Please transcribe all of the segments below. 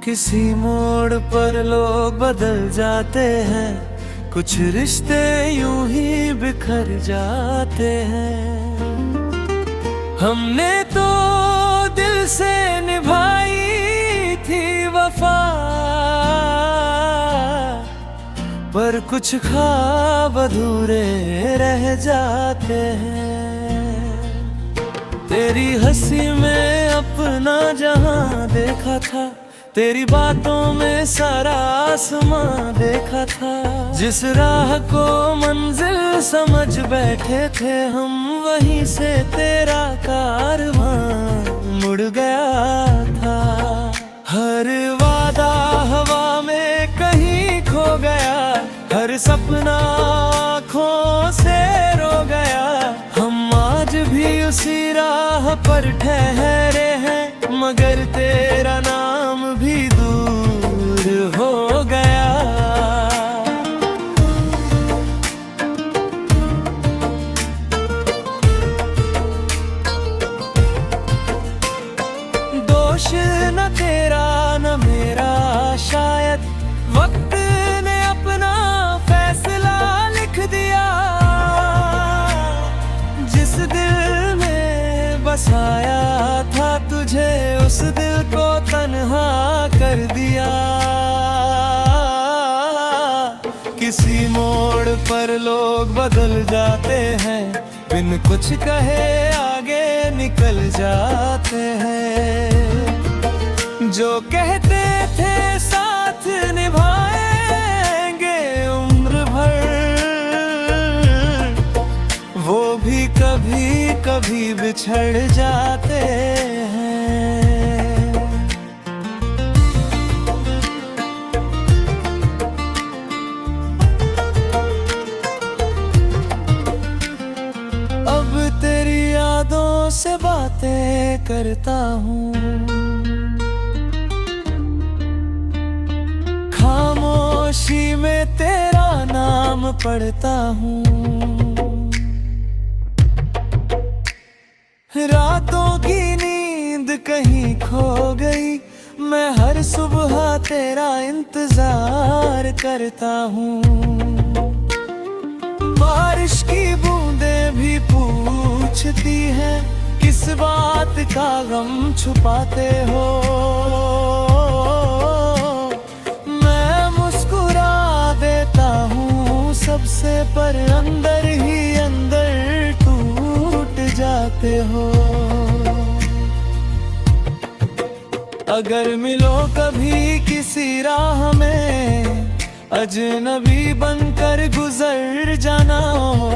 किसी मोड़ पर लोग बदल जाते हैं, कुछ रिश्ते यूं ही बिखर जाते हैं। हमने तो दिल से निभाई थी वफा, पर कुछ ख्वाब अधूरे रह जाते हैं। तेरी हंसी में अपना जहां देखा था, तेरी बातों में सारा आसमां देखा था। जिस राह को मंजिल समझ बैठे थे हम, वहीं से तेरा कारवां मुड़ गया था। हर वादा हवा में कहीं खो गया, हर सपना आँखों से रो गया। हम आज भी उसी राह पर ठहरे हैं, मगर तेरा नाम भी दूर हो गया। दोष न तेरा न मेरा, शायद वक्त ने अपना फैसला लिख दिया। जिस दिल में बसाया था तुझे, उस दिल को तन्हा कर दिया। किसी मोड़ पर लोग बदल जाते हैं, बिन कुछ कहे आगे निकल जाते हैं। जो कहते थे साथ निभाएंगे उम्र भर, वो भी कभी कभी बिछड़ जाते हैं। अब तेरी यादों से बातें करता हूँ, खामोशी में तेरा नाम पढ़ता हूँ। रातों की नींद कहीं खो गई, मैं हर सुबह तेरा इंतजार करता हूँ। बारिश की बूंदें भी पूछती हैं, किस बात का गम छुपाते हो। मैं मुस्कुरा देता हूँ सबसे, पर अंदर ही अंदर जाते हो। अगर मिलो कभी किसी राह में, अजनबी बनकर गुजर जाना हो,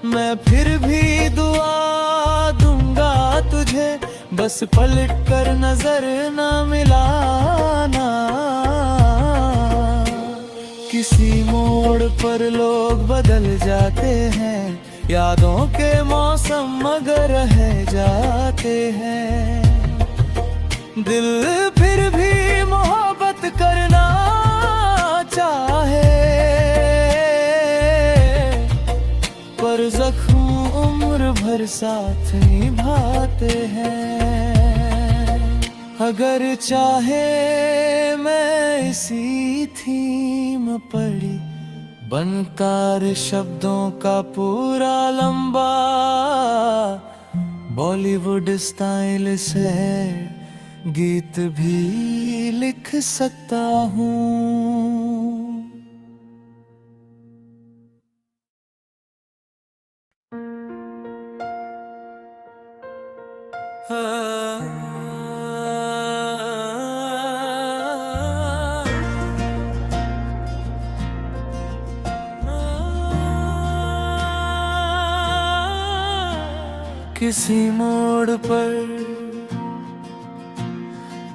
मैं फिर भी दुआ दूंगा तुझे, बस पलट कर नजर न मिलाना। किसी मोड़ पर लोग बदल जाते हैं, यादों के मौसम मगर रह जाते हैं। दिल फिर भी मोहब्बत करना चाहे, पर जख्म उम्र भर साथ निभाते हैं। अगर चाहे मैं इसी थीम पढ़ी, बनकर शब्दों का पूरा लंबा बॉलीवुड स्टाइल से गीत भी लिख सकता हूँ।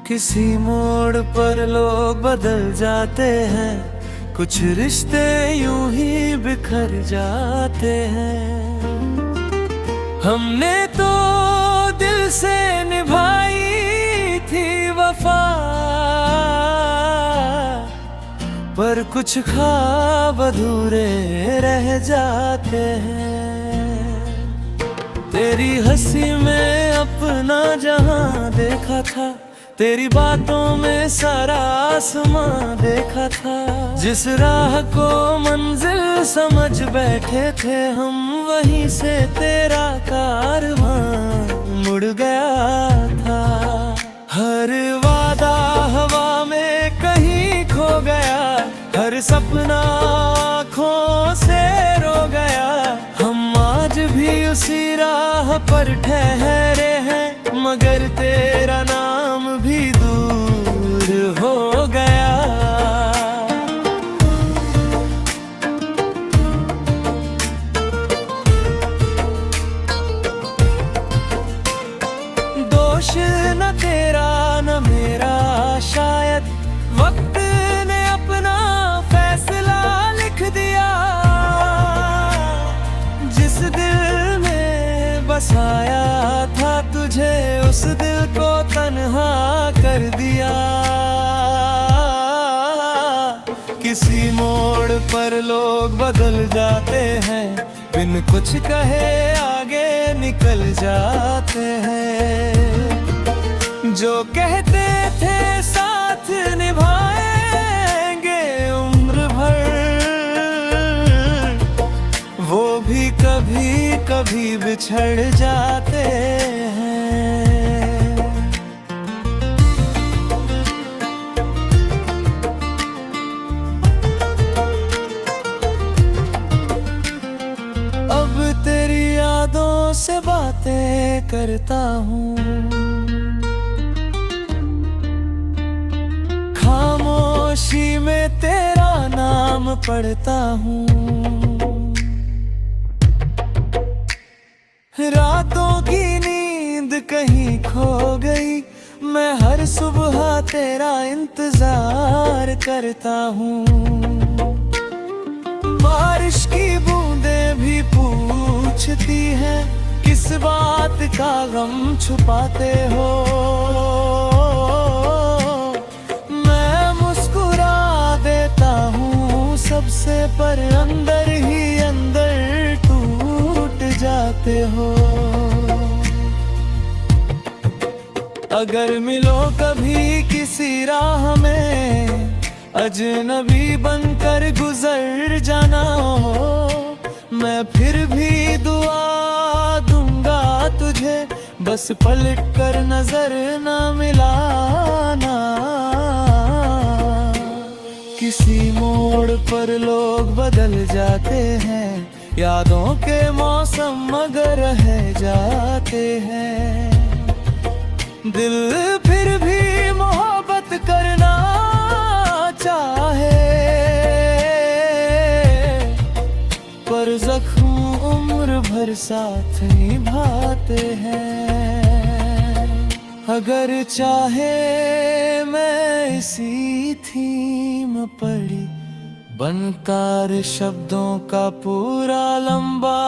किसी मोड़ पर लोग बदल जाते हैं, कुछ रिश्ते यूं ही बिखर जाते हैं। हमने तो दिल से निभाई पर कुछ ख्वाब अधूरे रह जाते हैं। तेरी हंसी में अपना जहां देखा था, तेरी बातों में सारा आसमां देखा था। जिस राह को मंजिल समझ बैठे थे हम, वहीं से तेरा कारवां मुड़ गया था। हर वादा हवा में कहीं खो गया, हर सपना आँखों से रो गया। हम आज भी उसी राह पर ठहरे हैं, मगर तेरा नाम भी दूर हो गया। दोष न तेरा न मेरा, शायद वक्त ने अपना फैसला लिख दिया। जिस दिल में बसाया था तुझे, उस दिल को तन्हा कर दिया। किसी मोड़ पर लोग बदल जाते हैं, बिन कुछ कहे आगे निकल जाते हैं। जो कहते थे साथ निभाएंगे उम्र भर, वो भी कभी कभी बिछड़ जाते हैं। अब तेरी यादों से बातें करता हूँ, खामोशी में तेरा नाम पढ़ता हूँ। रातों की नींद कहीं खो गई, मैं हर सुबह तेरा इंतजार करता हूँ। बारिश की बूंदें भी पूछती हैं, किस बात का गम छुपाते हो। मैं मुस्कुरा देता हूँ सबसे, पर अंदर ही अंदर टूट जाते हो। अगर मिलो कभी किसी राह में, अजनबी बनकर गुजर जाना हो, मैं फिर भी दुआ दूंगा तुझे, बस पलट कर नजर न मिलाना। किसी मोड़ पर लोग बदल जाते हैं, यादों के मौसम मगर रह जाते हैं। दिल फिर भी मोहब्बत करना चाहे, पर जख्म उम्र भर साथ निभाते हैं। अगर चाहे मैं इसी थीम पढ़ी, बनकर शब्दों का पूरा लंबा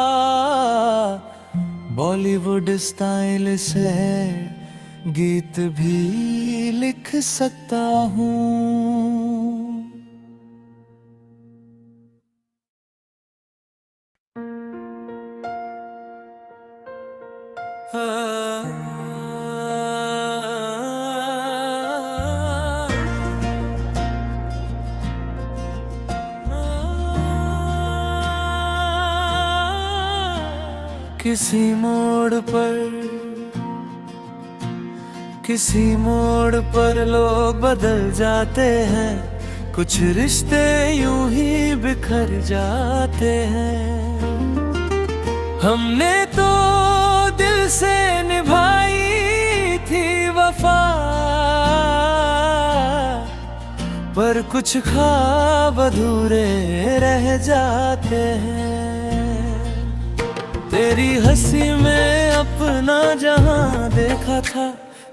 बॉलीवुड स्टाइल से गीत भी लिख सकता हूँ। किसी मोड़ पर लोग बदल जाते हैं, कुछ रिश्ते यूं ही बिखर जाते हैं। हमने तो दिल से निभाई थी वफा, पर कुछ ख्वाब अधूरे रह जाते हैं। तेरी हंसी में अपना जहां देखा था,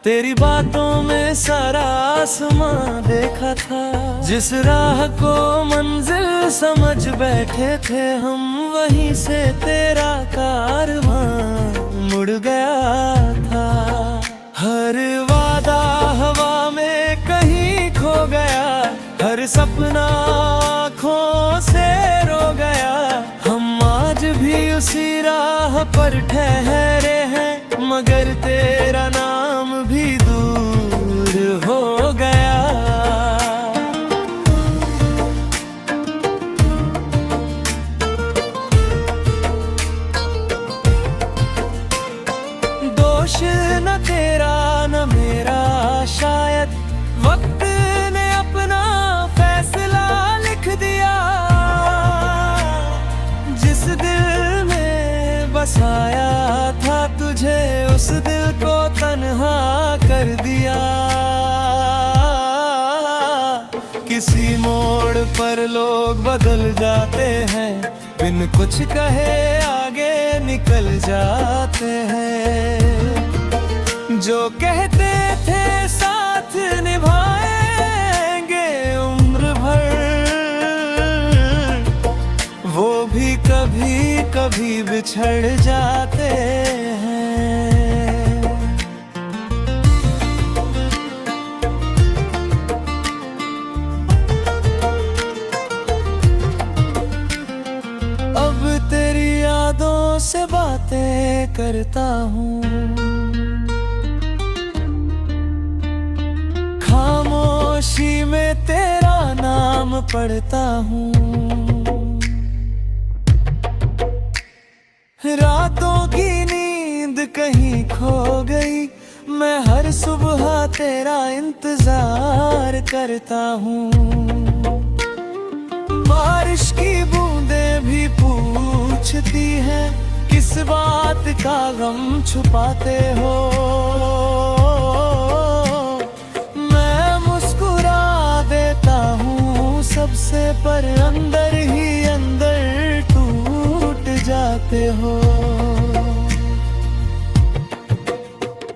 तेरी बातों में सारा आसमां देखा था। जिस राह को मंजिल समझ बैठे थे हम, वहीं से तेरा कारवां मुड़ गया था। हर वादा हवा में कहीं खो गया, हर सपना राह पर ठहरे हैं, मगर तेरा नाम भी दूर हो गया। दोष न तेरा न मेरा, शायद वक्त ने अपना फैसला लिख दिया। जिस दिल में बसाया था तुझे, उस दिल को तन्हा कर दिया। किसी मोड़ पर लोग बदल जाते हैं, बिन कुछ कहे आगे निकल जाते हैं। जो कहते थे साथ निभाएंगे उम्र भर, वो भी कभी कभी बिछड़ जाते हैं। अब तेरी यादों से बातें करता हूँ, खामोशी में तेरा नाम पढ़ता हूँ। रातों की नींद कहीं खो गई, मैं हर सुबह तेरा इंतजार करता हूँ। बारिश की बूंदें भी पूछती हैं, किस बात का गम छुपाते हो। सबसे पर अंदर ही अंदर टूट जाते हो।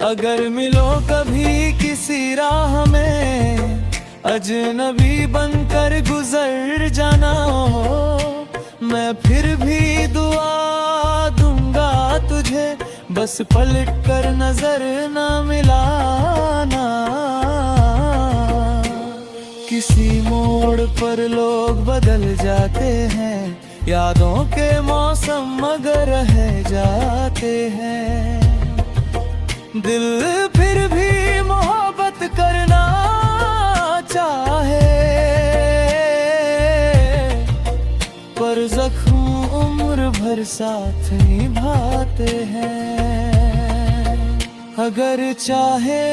अगर मिलो कभी किसी राह में, अजनबी बनकर गुजर जाना हो, मैं फिर भी दुआ दूंगा तुझे, बस पलट कर नजर न मिलाना। किसी मोड़ पर लोग बदल जाते हैं, यादों के मौसम मगर रह जाते हैं। दिल फिर भी मोहब्बत करना चाहे, पर जख्म उम्र भर साथ निभाते हैं। अगर चाहे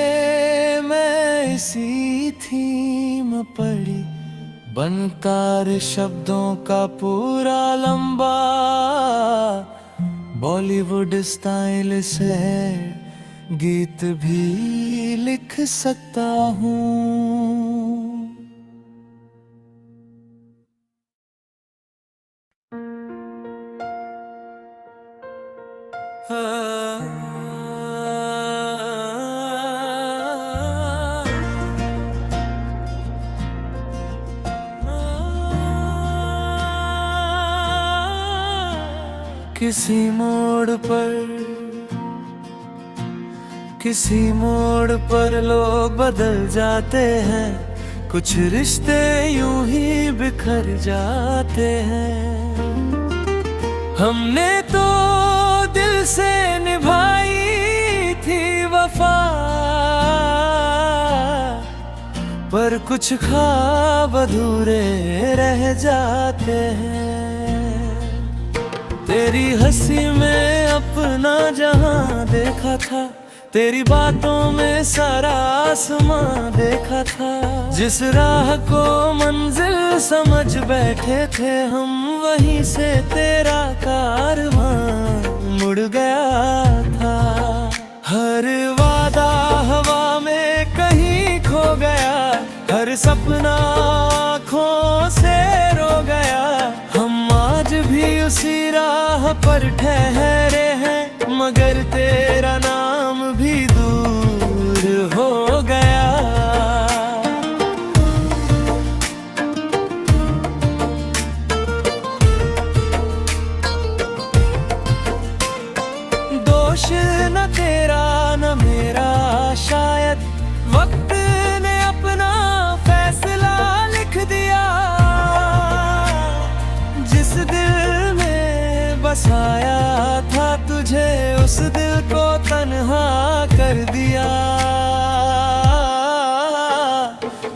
मैं इसी थीम पड़ी बनकर शब्दों का पूरा लंबा बॉलीवुड स्टाइल से गीत भी लिख सकता हूँ। किसी मोड़ पर लोग बदल जाते हैं, कुछ रिश्ते यूं ही बिखर जाते हैं। हमने तो दिल से निभाई थी वफा, पर कुछ ख्वाब अधूरे रह जाते हैं। तेरी हंसी में अपना जहां देखा था, तेरी बातों में सारा आसमां देखा था। जिस राह को मंजिल समझ बैठे थे हम, वहीं से तेरा कारवां मुड़ गया था। हर वादा हवा में कहीं खो गया, हर सपना आँखों से रो गया। हम आज भी उसी राह पर ठहरे हैं, मगर तेरा नाम भी दूर हो गया। दोष न तेरा न मेरा, शायद वक्त ने अपना फैसला लिख दिया। जिस दिल में बसाया था तुझे, उस दिल को तन्हा कर दिया।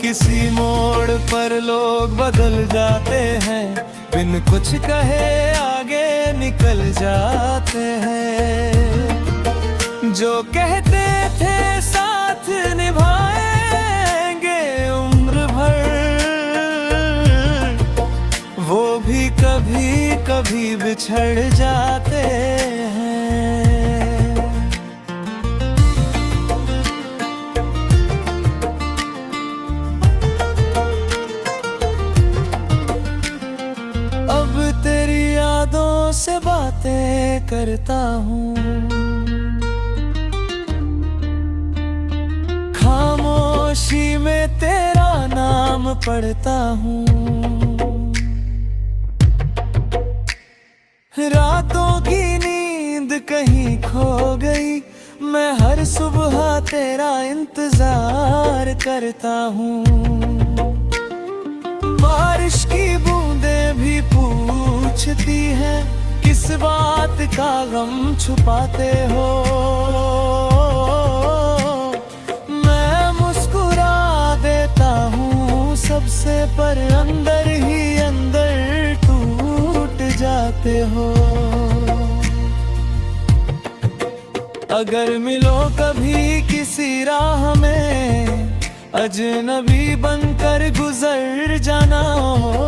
किसी मोड़ पर लोग बदल जाते हैं, बिन कुछ कहे आगे निकल जाते हैं। जो कहते थे साथ निभाएंगे उम्र भर, वो भी कभी कभी बिछड़ जाते हैं। अब तेरी यादों से बातें करता हूँ, खामोशी में तेरा नाम पढ़ता हूँ। रातों की नींद कहीं खो गई, मैं हर सुबह तेरा इंतजार करता हूँ। बारिश की बूंदें भी पूछती हैं, किस बात का गम छुपाते हो। मैं मुस्कुरा देता हूँ सबसे, पर अंदर ही अंदर टूट जाते हो। अगर मिलो कभी किसी राह में, अजनबी बनकर गुजर जाना हो,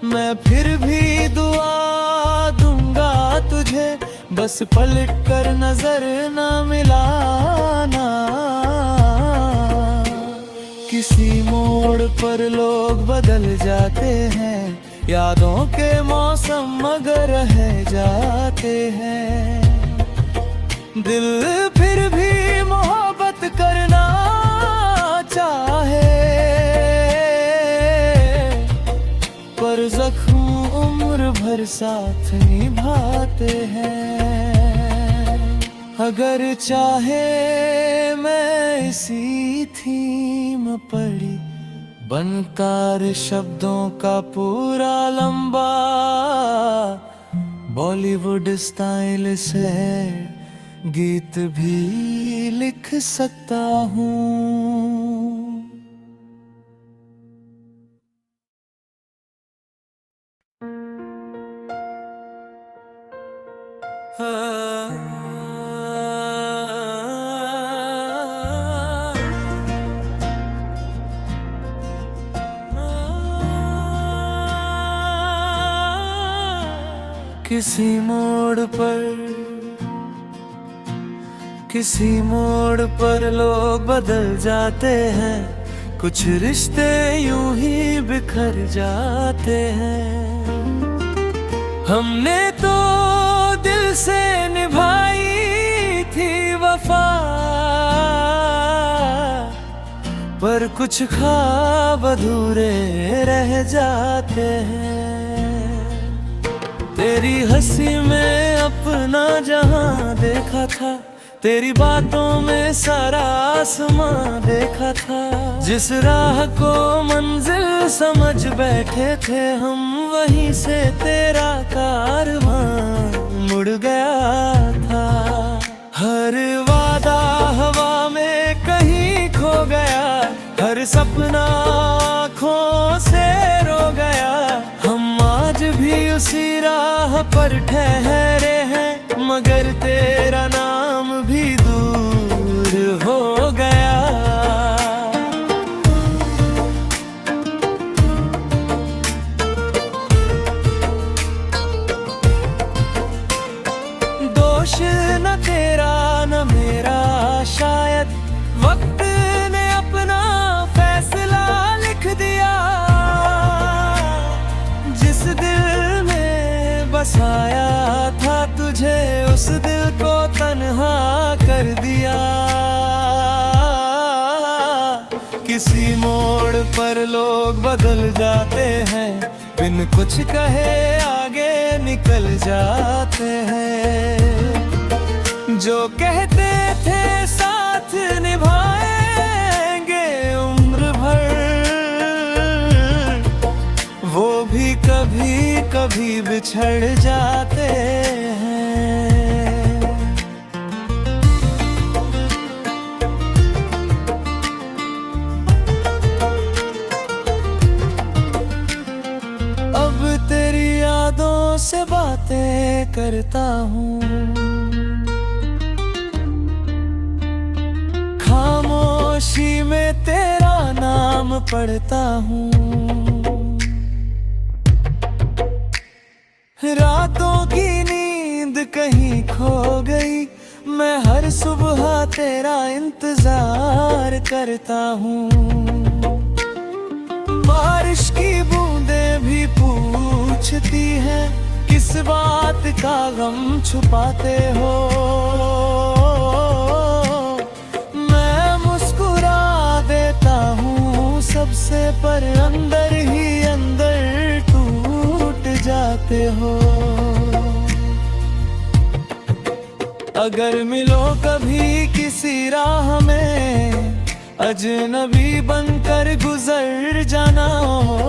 मैं फिर भी दुआ दूंगा तुझे, बस पलट कर नजर न मिलाना। किसी मोड़ पर लोग बदल जाते हैं, यादों के मौसम मगर रह जाते हैं। दिल फिर भी मोहब्बत करना चाहे, पर जख्म उम्र भर साथ निभाते हैं। अगर चाहे मैं इसी थीम पढ़ी बनकर शब्दों का पूरा लंबा बॉलीवुड स्टाइल से गीत भी लिख सकता हूँ। किसी मोड़ पर लोग बदल जाते हैं, कुछ रिश्ते यूं ही बिखर जाते हैं। हमने तो दिल से निभाई थी वफा, पर कुछ ख्वाब अधूरे रह जाते हैं। तेरी हंसी में अपना जहां देखा था, तेरी बातों में सारा आसमां देखा था। जिस राह को मंजिल समझ बैठे थे हम, वहीं से तेरा कारवां मुड़ गया था। हर वादा हवा में कहीं खो गया, हर सपना आँखों से रो गया। हम आज भी उसी राह पर ठहरे हैं, मगर तेरा नाम भी दूर हो गया। दोष न तेरा न मेरा, शायद वक्त ने अपना फैसला लिख दिया। जिस दिल में बसाया था तुझे, उस दिल को तन्हा कर दिया। किसी मोड़ पर लोग बदल जाते हैं, बिन कुछ कहे आगे निकल जाते हैं। जो कहते थे साथ निभाएंगे उम्र भर, वो भी कभी कभी बिछड़ जाते हैं। करता हूँ। खामोशी में तेरा नाम पढ़ता हूँ। रातों की नींद कहीं खो गई, मैं हर सुबह तेरा इंतजार करता हूँ। बारिश की बूंदें भी पूछती हैं, किस बात का गम छुपाते हो। मैं मुस्कुरा देता हूँ सबसे, पर अंदर ही अंदर टूट जाते हो। अगर मिलो कभी किसी राह में, अजनबी बनकर गुजर जाना हो,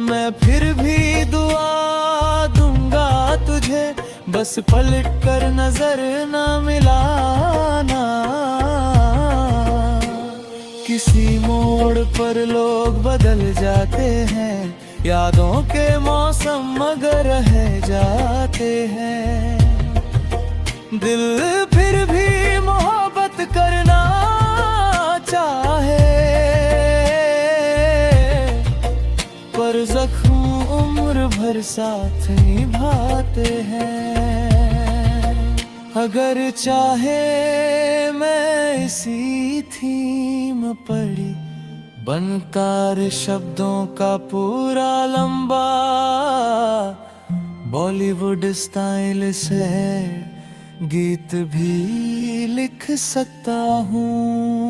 मैं फिर भी दुआ दूंगा तुझे, बस पलट कर नजर न मिलाना। किसी मोड़ पर लोग बदल जाते हैं, यादों के मौसम मगर रह जाते हैं। दिल फिर भी मोहब्बत करना चाहे, पर जख्म उम्र भर साथ निभाते हैं। अगर चाहे मैं इसी थीम पढ़ी बनकर शब्दों का पूरा लंबा बॉलीवुड स्टाइल से गीत भी लिख सकता हूँ।